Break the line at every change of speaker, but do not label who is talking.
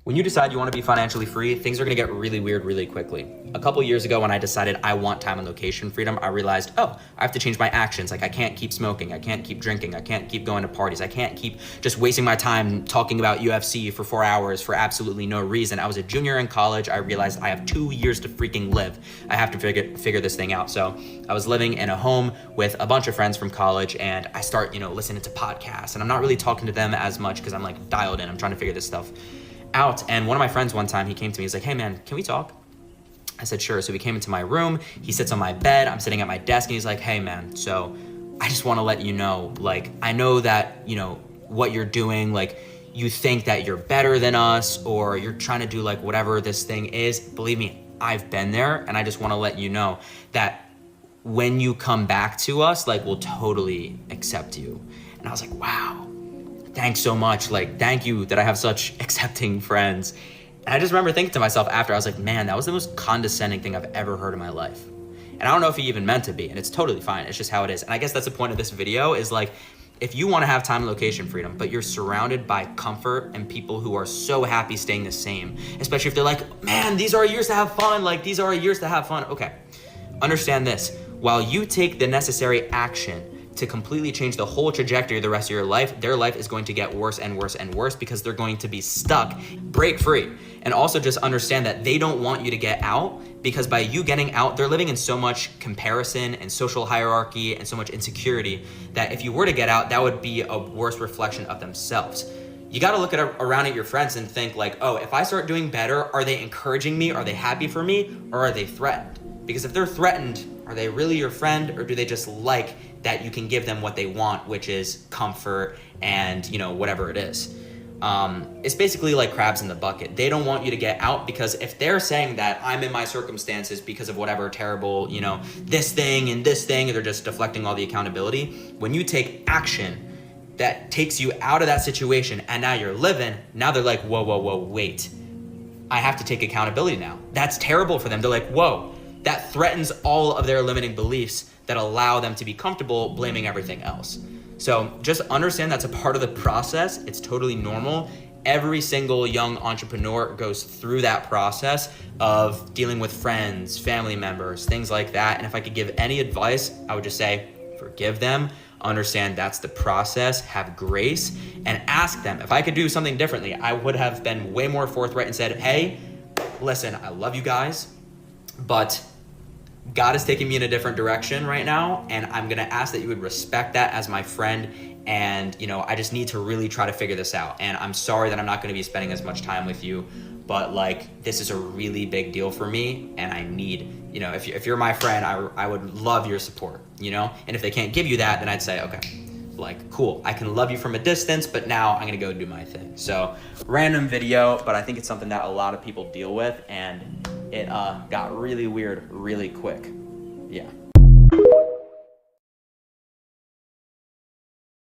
When you decide you want to be financially free, things are going to get really weird really quickly. A couple years ago when I decided I want time and location freedom, I realized, oh, I have to change my actions. Like I can't keep smoking, I can't keep drinking, I can't keep going to parties, I can't keep just wasting my time talking about UFC for 4 hours for absolutely no reason. I was a junior in college. I realized I have 2 years to freaking live. I have to figure this thing out. So I was living in a home with a bunch of friends from college, and I start, listening to podcasts, and I'm not really talking to them as much because I'm like dialed in. I'm trying to figure this stuff out. And one of my friends one time, he came to me, he's like, hey man, can we talk? I said, sure. So he came into my room, he sits on my bed, I'm sitting at my desk, and he's like, hey man, so I just want to let you know, like, I know that, what you're doing, like, you think that you're better than us, or you're trying to do like whatever this thing is. Believe me, I've been there, and I just want to let you know that when you come back to us, like, we'll totally accept you. And I was like, wow, thanks so much. Like, thank you that I have such accepting friends. And I just remember thinking to myself after, I was like, man, that was the most condescending thing I've ever heard in my life. And I don't know if he even meant to be, and it's totally fine. It's just how it is. And I guess that's the point of this video, is like, if you want to have time and location freedom, but you're surrounded by comfort and people who are so happy staying the same, especially if they're like, man, these are our years to have fun. Like, these are our years to have fun. Okay, understand this. While you take the necessary action to completely change the whole trajectory of the rest of your life, their life is going to get worse and worse and worse because they're going to be stuck. Break free. And also just understand that they don't want you to get out, because by you getting out, they're living in so much comparison and social hierarchy and so much insecurity that if you were to get out, that would be a worse reflection of themselves. You got to look around at your friends and think like, oh, if I start doing better, are they encouraging me? Are they happy for me? Or are they threatened? Because if they're threatened, are they really your friend, or do they just like that you can give them what they want, which is comfort and, whatever it is? It's basically like crabs in the bucket. They don't want you to get out, because if they're saying that I'm in my circumstances because of whatever terrible, this thing and this thing, they're just deflecting all the accountability. When you take action that takes you out of that situation and now you're living, now they're like, whoa, wait. I have to take accountability now. That's terrible for them. They're like, whoa, that threatens all of their limiting beliefs that allow them to be comfortable blaming everything else. So just understand that's a part of the process. It's totally normal. Every single young entrepreneur goes through that process of dealing with friends, family members, things like that. And if I could give any advice, I would just say, forgive them, understand that's the process, have grace, and ask them. If I could do something differently, I would have been way more forthright and said, hey, listen, I love you guys, but God is taking me in a different direction right now, and I'm gonna ask that you would respect that as my friend, and I just need to really try to figure this out, and I'm sorry that I'm not gonna be spending as much time with you, but like, this is a really big deal for me, and I need, if you're my friend, I would love your support, and if they can't give you that, then I'd say, okay, like, cool, I can love you from a distance, but now I'm gonna go do my thing. So, random video, but I think it's something that a lot of people deal with, and it got really weird really quick. Yeah.